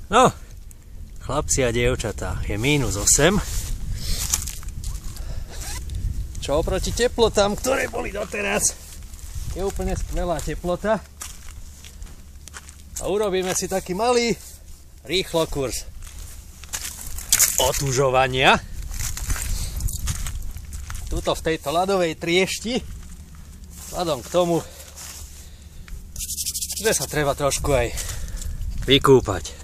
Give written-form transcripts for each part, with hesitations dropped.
No, chlapci a dievčatá, je -8. Čo oproti teplotám, ktoré boli doteraz, je úplne skvelá teplota. A urobíme si taký malý rýchlo kurz otužovania. Tuto v tejto ľadovej triešti, vzhľadom k tomu, že sa treba trošku aj vykúpať.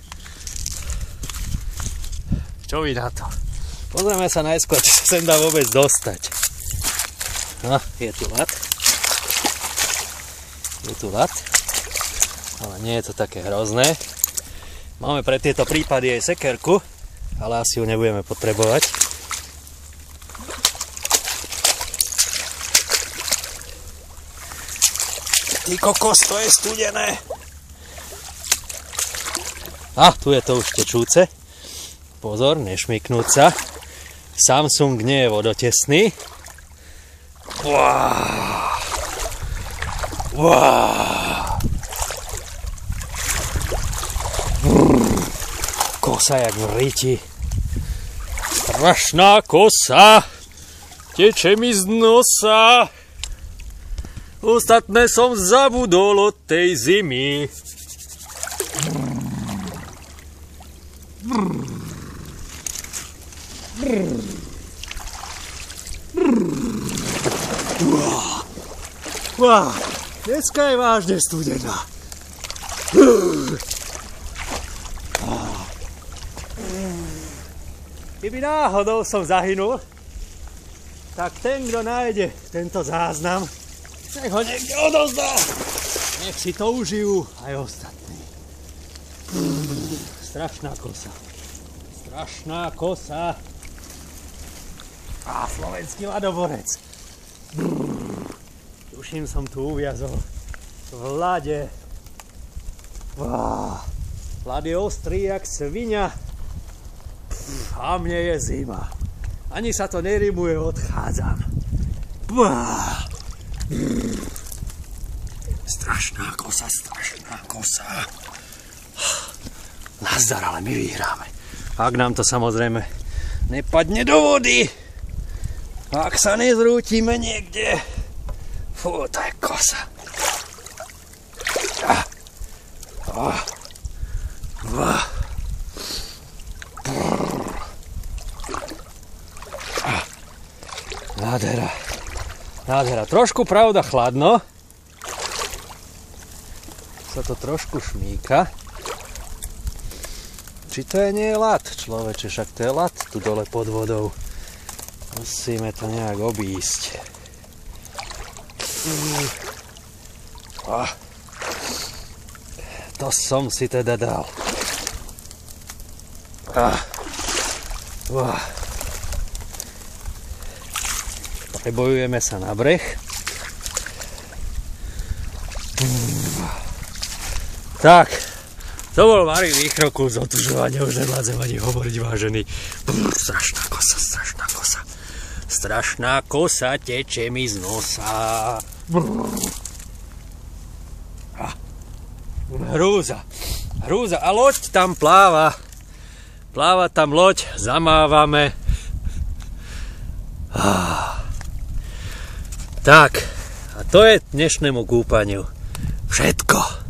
Čo vy na to? Pozrieme sa najskôr, či sa sem dá vôbec dostať. No, je tu ľad. Je tu ľad. Ale nie je to také hrozné. Máme pre tieto prípady aj sekerku, ale asi ju nebudeme potrebovať. Ty kokos, to je studené. A, tu je to už tečúce. Pozor, nešmyknúť sa. Samsung nie je vodotesný. Wow. Wow. Kosa jak v riti. Strašná kosa. Teče mi z nosa. Ostatné som zabudol od tej zimy. Wow, dneska je vážne studená. Keby náhodou som zahynul, tak ten, kto nájde tento záznam, nech ho niekde odozdá. Nech si to užijú aj ostatní. Strašná kosa. Strašná kosa. A slovenský ľadoborec. Tuším, som tu uviazol v ľade. Ľad je ostrý jak sviňa. A mne je zima. Ani sa to nerimuje, odchádzam. Strašná kosa, strašná kosa. Nazdar, ale my vyhráme. Ak nám to samozrejme nepadne do vody. Ak sa nezrútime niekde. Fú, to je kosa. Nádhera. Nádhera. Trošku, pravda, chladno. Sa to trošku šmíka. Či to je nie ľad, človeče, však to je ľad tu dole pod vodou. Musíme to nejak obísť. To som si teda dal. Prebojujeme sa na breh. Tak, to bol malý výkrokul z otužovania, už nevládzem ani hovoriť, vážený. Strašná kosa, strašná kosa. Strašná kosa teče mi z nosa. Hrúza. Hrúza. A loď tam pláva. Pláva tam loď, zamávame. Tak, a to je dnešnému kúpaniu všetko.